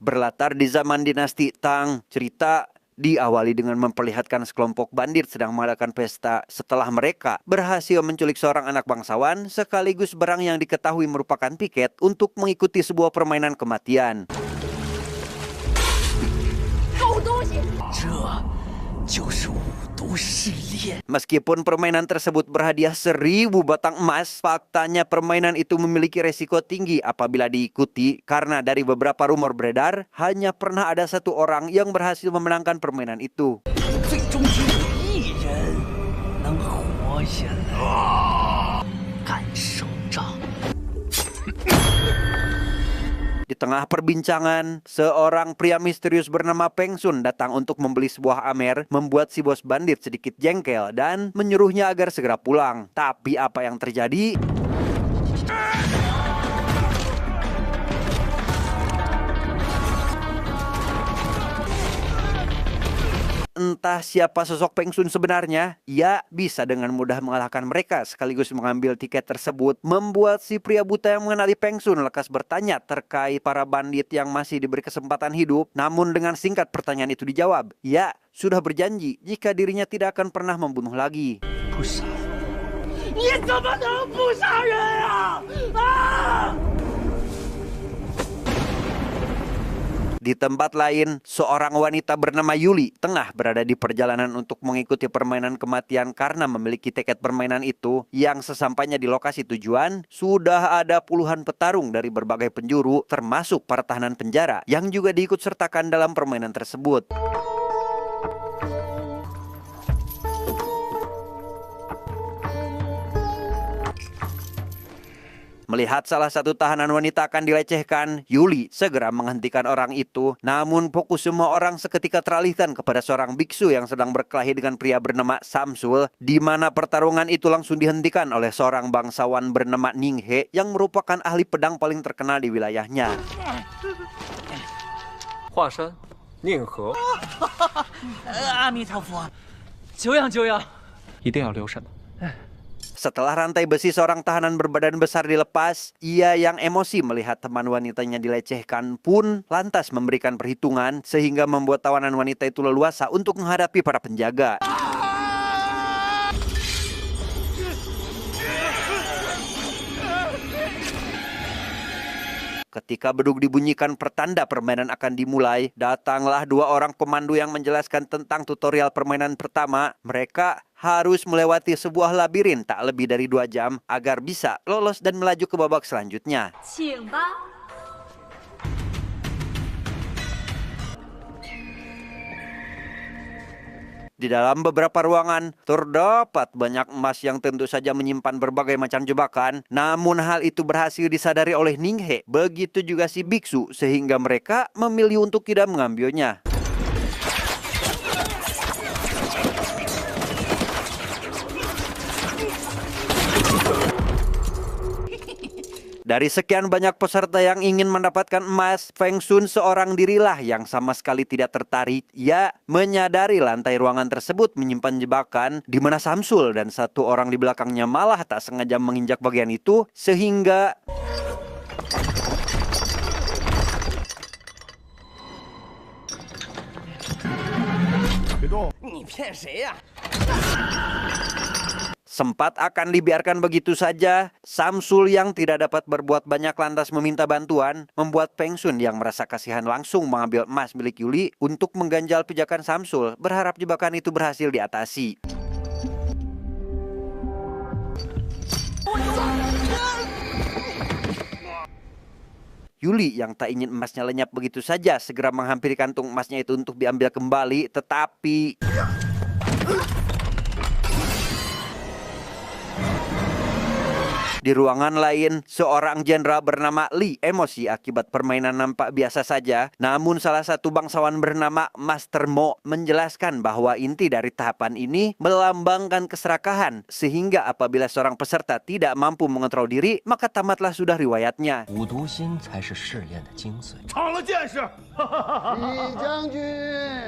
Berlatar di zaman dinasti Tang, cerita diawali dengan memperlihatkan sekelompok bandit sedang mengadakan pesta setelah mereka berhasil menculik seorang anak bangsawan sekaligus barang yang diketahui merupakan tiket untuk mengikuti sebuah permainan kematian. Meskipun permainan tersebut berhadiah 1000 batang emas, faktanya permainan itu memiliki resiko tinggi apabila diikuti karena dari beberapa rumor beredar, hanya pernah ada satu orang yang berhasil memenangkan permainan itu. Di tengah perbincangan, seorang pria misterius bernama Peng Sun datang untuk membeli sebuah amer, membuat si bos bandit sedikit jengkel dan menyuruhnya agar segera pulang. Tapi apa yang terjadi? Entah siapa sosok Peng Sun sebenarnya, ia bisa dengan mudah mengalahkan mereka sekaligus mengambil tiket tersebut, membuat si pria buta yang mengenali Peng Sun lekas bertanya terkait para bandit yang masih diberi kesempatan hidup. Namun dengan singkat pertanyaan itu dijawab, ia sudah berjanji jika dirinya tidak akan pernah membunuh lagi. Di tempat lain, seorang wanita bernama Yuli tengah berada di perjalanan untuk mengikuti permainan kematian karena memiliki tiket permainan itu. Yang sesampainya di lokasi tujuan, sudah ada puluhan petarung dari berbagai penjuru, termasuk para tahanan penjara yang juga diikut sertakan dalam permainan tersebut. Melihat salah satu tahanan wanita akan dilecehkan, Yuli segera menghentikan orang itu. Namun fokus semua orang seketika teralihkan kepada seorang biksu yang sedang berkelahi dengan pria bernama Samsul, di mana pertarungan itu langsung dihentikan oleh seorang bangsawan bernama Ninghe yang merupakan ahli pedang paling terkenal di wilayahnya. Huashan, Ninghe. Amitabha, 久仰久仰，一定要留神。 Setelah rantai besi seorang tahanan berbadan besar dilepas, ia yang emosi melihat teman wanitanya dilecehkan pun lantas memberikan perhitungan sehingga membuat tawanan wanita itu leluasa untuk menghadapi para penjaga. Ketika beduk dibunyikan pertanda permainan akan dimulai, datanglah dua orang pemandu yang menjelaskan tentang tutorial permainan pertama. Mereka harus melewati sebuah labirin tak lebih dari 2 jam agar bisa lolos dan melaju ke babak selanjutnya. Di dalam beberapa ruangan, terdapat banyak emas yang tentu saja menyimpan berbagai macam jebakan. Namun hal itu berhasil disadari oleh Ninghe. Begitu juga si biksu, sehingga mereka memilih untuk tidak mengambilnya. Dari sekian banyak peserta yang ingin mendapatkan emas, Peng Sun seorang dirilah yang sama sekali tidak tertarik. Ia menyadari lantai ruangan tersebut menyimpan jebakan, di mana Samsul dan satu orang di belakangnya malah tak sengaja menginjak bagian itu, sehingga sempat akan dibiarkan begitu saja. Samsul yang tidak dapat berbuat banyak lantas meminta bantuan, membuat Peng Sun yang merasa kasihan langsung mengambil emas milik Yuli untuk mengganjal pijakan Samsul, berharap jebakan itu berhasil diatasi. Yuli yang tak ingin emasnya lenyap begitu saja segera menghampiri kantung emasnya itu untuk diambil kembali, tetapi di ruangan lain, seorang jenderal bernama Li emosi akibat permainan nampak biasa saja. Namun salah satu bangsawan bernama Master Mo menjelaskan bahwa inti dari tahapan ini melambangkan keserakahan. Sehingga apabila seorang peserta tidak mampu mengontrol diri, maka tamatlah sudah riwayatnya.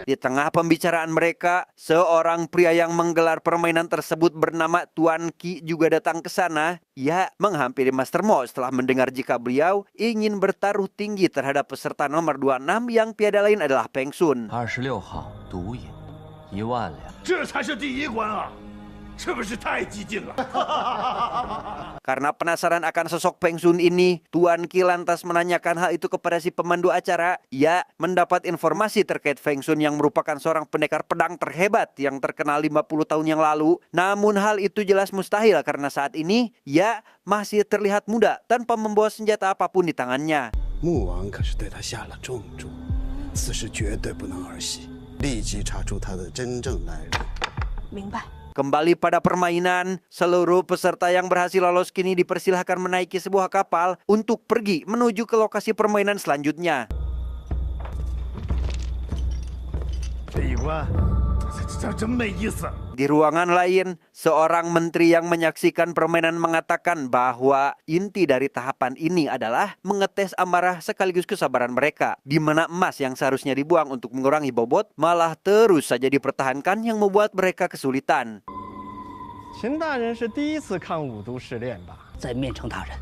Di tengah pembicaraan mereka, seorang pria yang menggelar permainan tersebut bernama Tuan Ki juga datang ke sana. Ia ia menghampiri Master Mo setelah mendengar jika beliau ingin bertaruh tinggi terhadap peserta nomor 26 yang tiada lain adalah Peng Sun. 26号独饮1万两，这才是第一关啊！是不是太激进了？ Karena penasaran akan sosok Peng Sun ini, Tuan Qi lantas menanyakan hal itu kepada si pemandu acara. Ia mendapat informasi terkait Peng Sun yang merupakan seorang pendekar pedang terhebat yang terkenal 50 tahun yang lalu. Namun hal itu jelas mustahil karena saat ini ia masih terlihat muda tanpa membawa senjata apapun di tangannya. 穆王可是对他下了重注，此事绝对不能儿戏，立即查出他的真正来历。明白。 Kembali pada permainan, seluruh peserta yang berhasil lolos kini dipersilahkan menaiki sebuah kapal untuk pergi menuju ke lokasi permainan selanjutnya. 这一关，这真没意思。 Di ruangan lain, seorang menteri yang menyaksikan permainan mengatakan bahwa inti dari tahapan ini adalah mengetes amarah sekaligus kesabaran mereka, di mana emas yang seharusnya dibuang untuk mengurangi bobot malah terus saja dipertahankan yang membuat mereka kesulitan. 秦大人是第一次看五都试炼吧？在面城大人，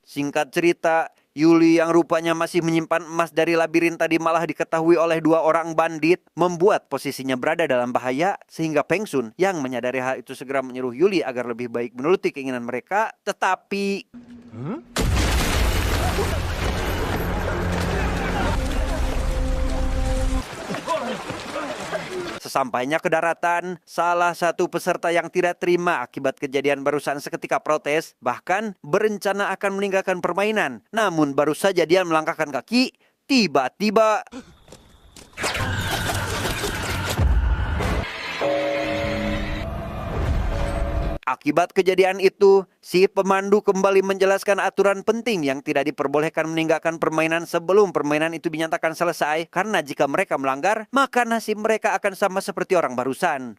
Singkat cerita, Yuli yang rupanya masih menyimpan emas dari labirin tadi malah diketahui oleh dua orang bandit, membuat posisinya berada dalam bahaya sehingga Peng Sun yang menyadari hal itu segera menyuruh Yuli agar lebih baik menuruti keinginan mereka, tetapi sesampainya ke daratan, salah satu peserta yang tidak terima akibat kejadian barusan seketika protes, bahkan berencana akan meninggalkan permainan. Namun baru saja dia melangkahkan kaki, tiba-tiba akibat kejadian itu, si pemandu kembali menjelaskan aturan penting yang tidak diperbolehkan meninggalkan permainan sebelum permainan itu dinyatakan selesai, karena jika mereka melanggar, maka nasib mereka akan sama seperti orang barusan.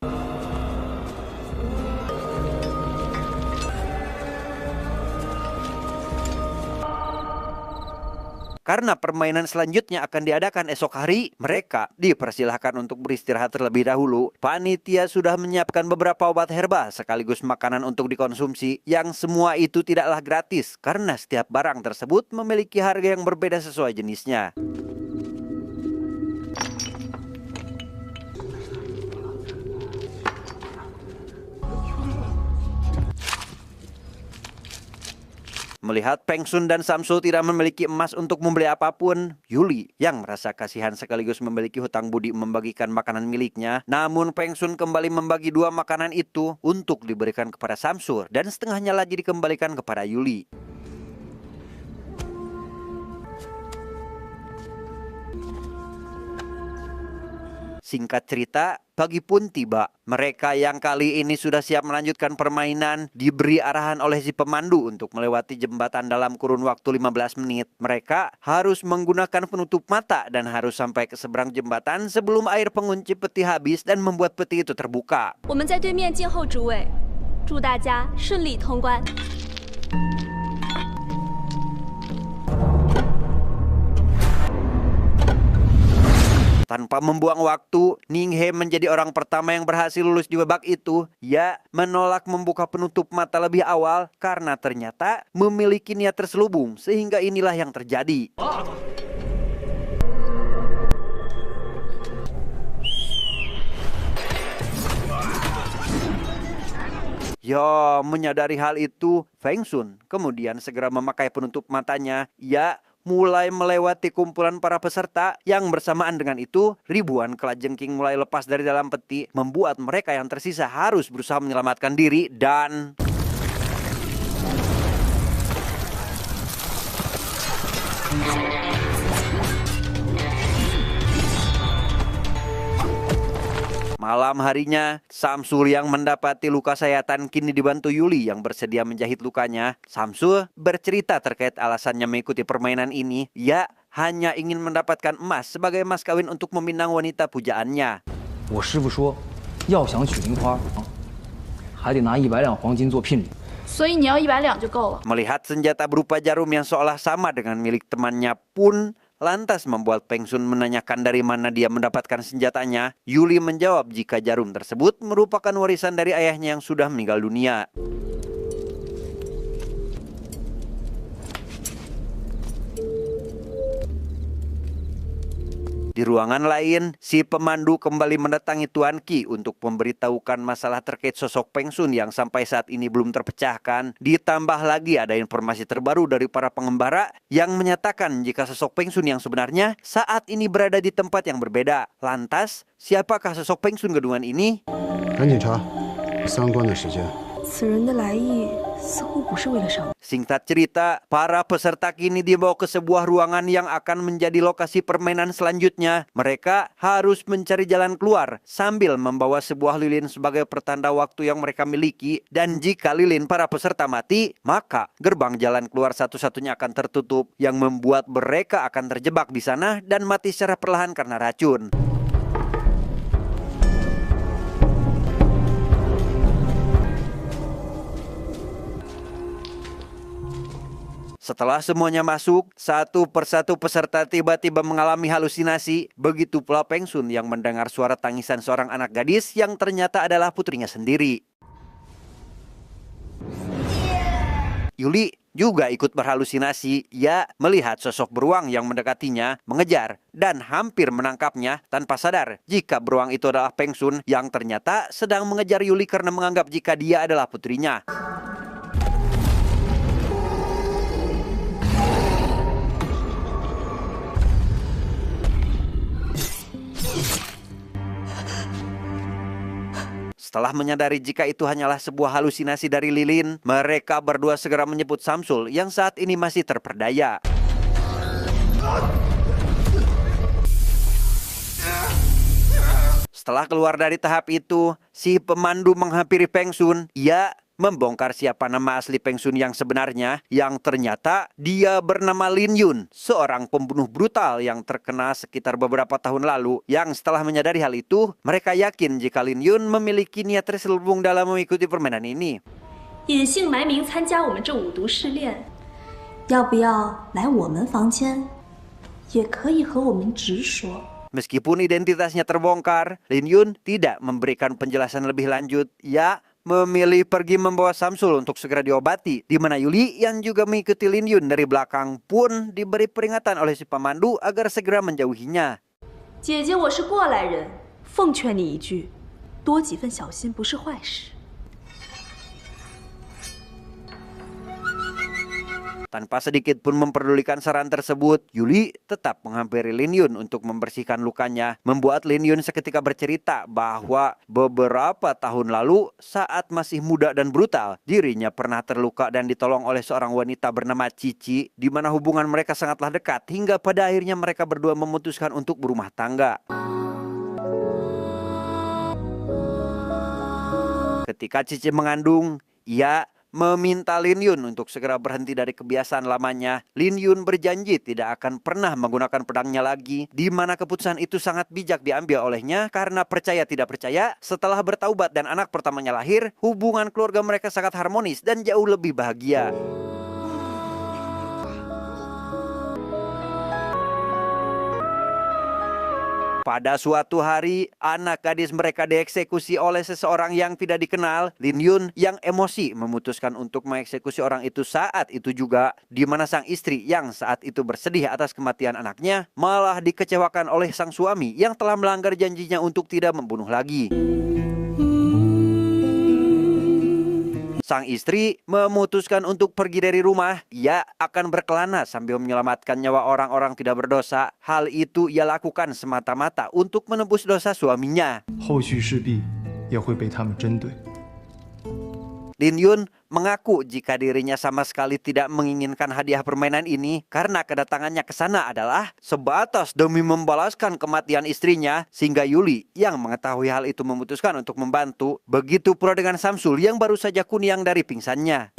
Karena permainan selanjutnya akan diadakan esok hari, mereka dipersilahkan untuk beristirahat terlebih dahulu. Panitia sudah menyiapkan beberapa obat herbal sekaligus makanan untuk dikonsumsi, yang semua itu tidaklah gratis karena setiap barang tersebut memiliki harga yang berbeda sesuai jenisnya. Melihat Peng Sun dan Samsul tidak memiliki emas untuk membeli apapun, Yuli yang merasa kasihan sekaligus memiliki hutang budi membagikan makanan miliknya. Namun Peng Sun kembali membagi dua makanan itu untuk diberikan kepada Samsul dan setengahnya lagi dikembalikan kepada Yuli. Singkat cerita, pagi pun tiba. Mereka yang kali ini sudah siap melanjutkan permainan diberi arahan oleh si pemandu untuk melewati jembatan dalam kurun waktu 15 menit. Mereka harus menggunakan penutup mata dan harus sampai ke seberang jembatan sebelum air pengunci peti habis dan membuat peti itu terbuka. 我们在对面静候诸位，祝大家顺利通关。 Tanpa membuang waktu, Ning He menjadi orang pertama yang berhasil lulus di babak itu. Ia menolak membuka penutup mata lebih awal karena ternyata memiliki niat terselubung, sehingga inilah yang terjadi. Ya, menyadari hal itu, Peng Sun kemudian segera memakai penutup matanya. Ia mulai melewati kumpulan para peserta yang bersamaan dengan itu, ribuan kelajengking mulai lepas dari dalam peti, membuat mereka yang tersisa harus berusaha menyelamatkan diri dan... Malam harinya, Samsul yang mendapati luka sayatan kini dibantu Yuli yang bersedia menjahit lukanya. Samsul bercerita terkait alasannya mengikuti permainan ini. Ia hanya ingin mendapatkan emas sebagai mas kawin untuk meminang wanita pujaannya. 我师傅说，要想娶梨花，还得拿100两黄金做聘礼。 所以你要100两就够了。 Melihat senjata berupa jarum yang seolah sama dengan milik temannya pun lantas membuat Peng Sun menanyakan dari mana dia mendapatkan senjatanya. Yuli menjawab jika jarum tersebut merupakan warisan dari ayahnya yang sudah meninggal dunia. Di ruangan lain, si pemandu kembali mendatangi Tuan Qi untuk memberitahukan masalah terkait sosok Peng Sun yang sampai saat ini belum terpecahkan. Ditambah lagi ada informasi terbaru dari para pengembara yang menyatakan jika sosok Peng Sun yang sebenarnya saat ini berada di tempat yang berbeda. Lantas, siapakah sosok Peng Sun kedungan ini? 赶紧查，相关的时间。 此人的来意似乎不是为了上。 Singkat cerita, para peserta kini dibawa ke sebuah ruangan yang akan menjadi lokasi permainan selanjutnya. Mereka harus mencari jalan keluar sambil membawa sebuah lilin sebagai pertanda waktu yang mereka miliki. Dan jika lilin para peserta mati, maka gerbang jalan keluar satu-satunya akan tertutup yang membuat mereka akan terjebak di sana dan mati secara perlahan karena racun. Setelah semuanya masuk, satu persatu peserta tiba-tiba mengalami halusinasi. Begitu pula Peng Sun yang mendengar suara tangisan seorang anak gadis yang ternyata adalah putrinya sendiri. Yuli juga ikut berhalusinasi. Ia melihat sosok beruang yang mendekatinya, mengejar, dan hampir menangkapnya tanpa sadar jika beruang itu adalah Peng Sun yang ternyata sedang mengejar Yuli karena menganggap jika dia adalah putrinya. Setelah menyadari jika itu hanyalah sebuah halusinasi dari lilin, mereka berdua segera menyebut Samsul yang saat ini masih terperdaya. Setelah keluar dari tahap itu, si pemandu menghampiri Peng Sun. Ia membongkar siapa nama asli Peng Sun yang sebenarnya, yang ternyata dia bernama Lin Yun, seorang pembunuh brutal yang terkenal sekitar beberapa tahun lalu. Yang setelah menyadari hal itu, mereka yakin jika Lin Yun memiliki niat terselubung dalam mengikuti permainan ini. 隐姓埋名参加我们这五毒试炼，要不要来我们房间？也可以和我们直说。 Meskipun identitasnya terbongkar, Lin Yun tidak memberikan penjelasan lebih lanjut. Ia memilih pergi membawa Samsul untuk segera diobati, di mana Yuli yang juga mengikuti Lin Yun dari belakang pun diberi peringatan oleh si pemandu agar segera menjauhinya. 姐姐我是过来人，奉劝你一句，多几分小心不是坏事。 Tanpa sedikit pun memperdulikan saran tersebut, Yuli tetap menghampiri Lin Yun untuk membersihkan lukanya. Membuat Lin Yun seketika bercerita bahwa beberapa tahun lalu saat masih muda dan brutal, dirinya pernah terluka dan ditolong oleh seorang wanita bernama Cici, di mana hubungan mereka sangatlah dekat hingga pada akhirnya mereka berdua memutuskan untuk berumah tangga. Ketika Cici mengandung, ia meminta Lin Yun untuk segera berhenti dari kebiasaan lamanya. Lin Yun berjanji tidak akan pernah menggunakan pedangnya lagi, di mana keputusan itu sangat bijak diambil olehnya karena percaya tidak percaya, setelah bertaubat dan anak pertamanya lahir, hubungan keluarga mereka sangat harmonis dan jauh lebih bahagia. Pada suatu hari, anak gadis mereka dieksekusi oleh seseorang yang tidak dikenal. Lin Yun yang emosi memutuskan untuk mengeksekusi orang itu saat itu juga, di mana sang istri yang saat itu bersedih atas kematian anaknya malah dikecewakan oleh sang suami yang telah melanggar janjinya untuk tidak membunuh lagi. Sang istri memutuskan untuk pergi dari rumah. Ia akan berkelana sambil menyelamatkan nyawa orang-orang tidak berdosa. Hal itu ia lakukan semata-mata untuk menebus dosa suaminya. 后续势必也会被他们针对。 Lin Yun mengaku jika dirinya sama sekali tidak menginginkan hadiah permainan ini karena kedatangannya ke sana adalah sebatas demi membalaskan kematian istrinya, sehingga Yuli yang mengetahui hal itu memutuskan untuk membantu. Begitu pula dengan Samsul yang baru saja kuniang dari pingsannya.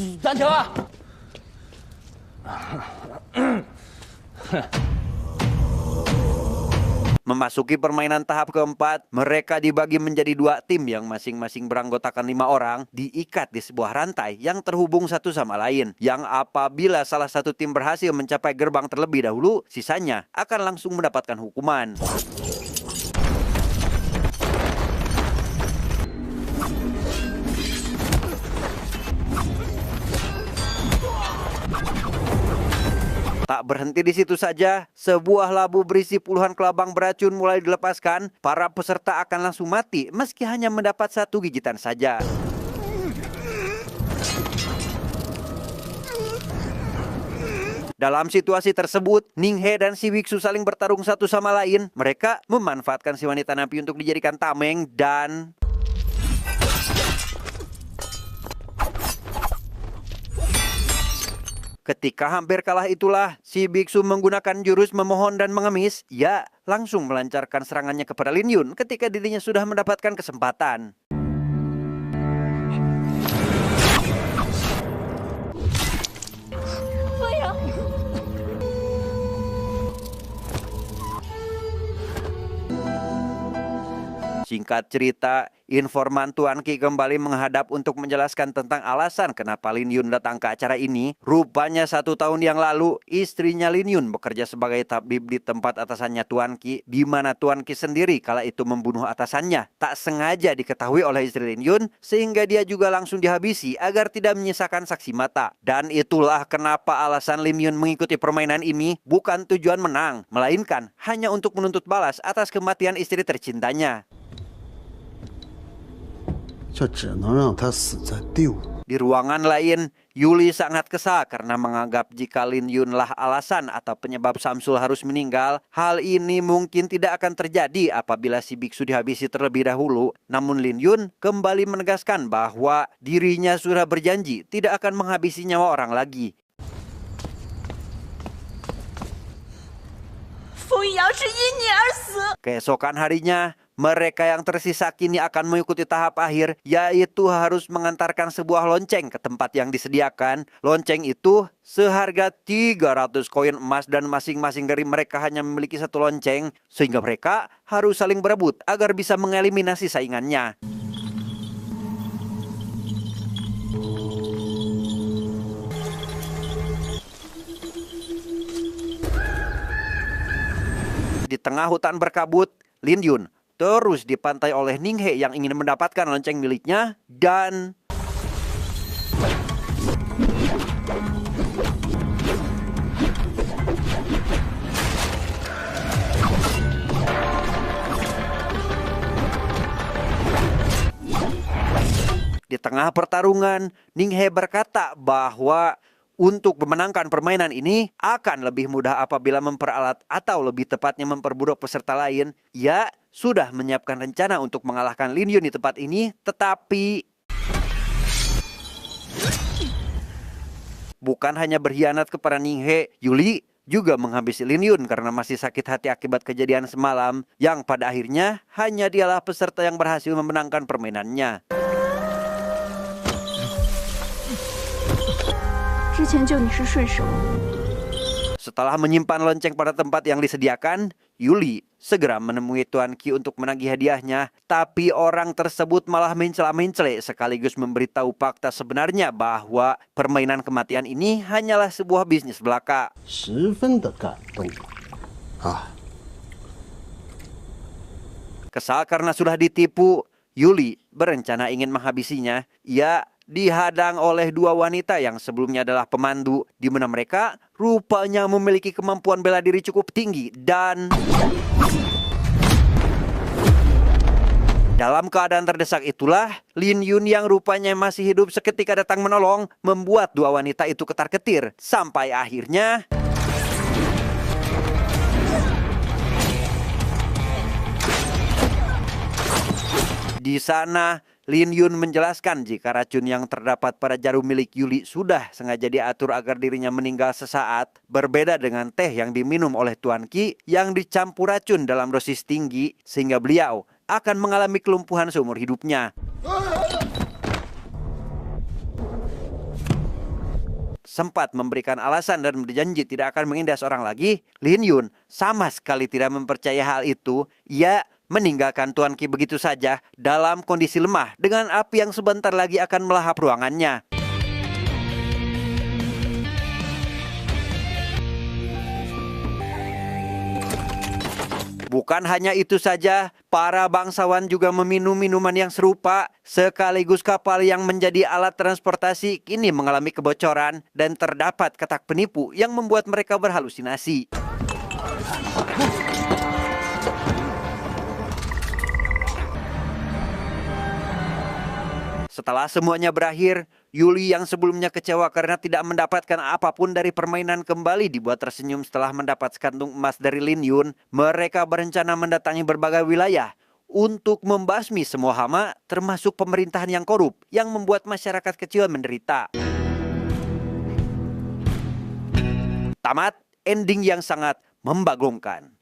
Memasuki permainan tahap keempat, mereka dibagi menjadi 2 tim yang masing-masing beranggotakan 5 orang, diikat di sebuah rantai yang terhubung satu sama lain. Yang apabila salah satu tim berhasil mencapai gerbang terlebih dahulu, sisanya akan langsung mendapatkan hukuman. Tak berhenti di situ saja, sebuah labu berisi puluhan kelabang beracun mulai dilepaskan. Para peserta akan langsung mati meski hanya mendapat 1 gigitan saja. Dalam situasi tersebut, Ninghe dan si biksu saling bertarung satu sama lain. Mereka memanfaatkan si wanita napi untuk dijadikan tameng dan... Ketika hampir kalah itulah, si biksu menggunakan jurus memohon dan mengemis. Ia langsung melancarkan serangannya kepada Lin Yun ketika dirinya sudah mendapatkan kesempatan. Singkat cerita, informan Tuan Qi kembali menghadap untuk menjelaskan tentang alasan kenapa Lin Yun datang ke acara ini. Rupanya 1 tahun yang lalu, istrinya Lin Yun bekerja sebagai tabib di tempat atasannya Tuan Qi, di mana Tuan Qi sendiri kala itu membunuh atasannya. Tak sengaja diketahui oleh istri Lin Yun, sehingga dia juga langsung dihabisi agar tidak menyisakan saksi mata. Dan itulah kenapa alasan Lin Yun mengikuti permainan ini, bukan tujuan menang, melainkan hanya untuk menuntut balas atas kematian istri tercintanya. 这只能让他死在第五。 Di ruangan lain, Yuli sangat kesal karena menganggap jika Lin Yun lah alasan atau penyebab Samsul harus meninggal. Hal ini mungkin tidak akan terjadi apabila si biksu dihabisi terlebih dahulu. Namun Lin Yun kembali menegaskan bahwa dirinya sudah berjanji tidak akan menghabisi nyawa orang lagi. Keesokan harinya, mereka yang tersisa kini akan mengikuti tahap akhir, yaitu harus mengantarkan sebuah lonceng ke tempat yang disediakan. Lonceng itu seharga 300 koin emas dan masing-masing dari mereka hanya memiliki 1 lonceng, sehingga mereka harus saling berebut agar bisa mengeliminasi saingannya. Di tengah hutan berkabut, Lin Yun terus dipantai oleh Ninghe yang ingin mendapatkan lonceng miliknya dan... Di tengah pertarungan, Ninghe berkata bahwa untuk memenangkan permainan ini akan lebih mudah apabila memperalat atau lebih tepatnya memperburuk peserta lain. Ia sudah menyiapkan rencana untuk mengalahkan Lin Yun di tempat ini, tetapi bukan hanya berkhianat kepada Ninghe, Yuli juga menghabisi Lin Yun karena masih sakit hati akibat kejadian semalam, yang pada akhirnya hanya dialah peserta yang berhasil memenangkan permainannya. Setelah menyimpan lonceng pada tempat yang disediakan, Yuli segera menemui Tuan Qi untuk menagih hadiahnya. Tapi orang tersebut malah mencela-mencela sekaligus memberitahu fakta sebenarnya bahwa permainan kematian ini hanyalah sebuah bisnis belaka. 十分的感动啊！ Kesal karena sudah ditipu, Yuli berencana ingin menghabisinya. Ia dihadang oleh 2 wanita yang sebelumnya adalah pemandu, di mana mereka rupanya memiliki kemampuan bela diri cukup tinggi dan... Dalam keadaan terdesak itulah, Lin Yun yang rupanya masih hidup seketika datang menolong, membuat 2 wanita itu ketar-ketir. Sampai akhirnya... Di sana, Lin Yun menjelaskan jika racun yang terdapat pada jarum milik Yuli sudah sengaja diatur agar dirinya meninggal sesaat. Berbeda dengan teh yang diminum oleh Tuan Qi yang dicampur racun dalam dosis tinggi, sehingga beliau akan mengalami kelumpuhan seumur hidupnya. sempat memberikan alasan dan berjanji tidak akan menindas orang lagi, Lin Yun sama sekali tidak mempercayai hal itu. Ia meninggalkan Tuan Qi begitu saja dalam kondisi lemah dengan api yang sebentar lagi akan melahap ruangannya. Bukan hanya itu saja, para bangsawan juga meminum minuman yang serupa, sekaligus kapal yang menjadi alat transportasi kini mengalami kebocoran dan terdapat katak penipu yang membuat mereka berhalusinasi. Setelah semuanya berakhir, Yuli yang sebelumnya kecewa karena tidak mendapatkan apapun dari permainan kembali dibuat tersenyum setelah mendapat sekantung emas dari Lin Yun. Mereka berencana mendatangi berbagai wilayah untuk membasmi semua hama, termasuk pemerintahan yang korup yang membuat masyarakat kecil menderita. Tamat ending yang sangat membagongkan.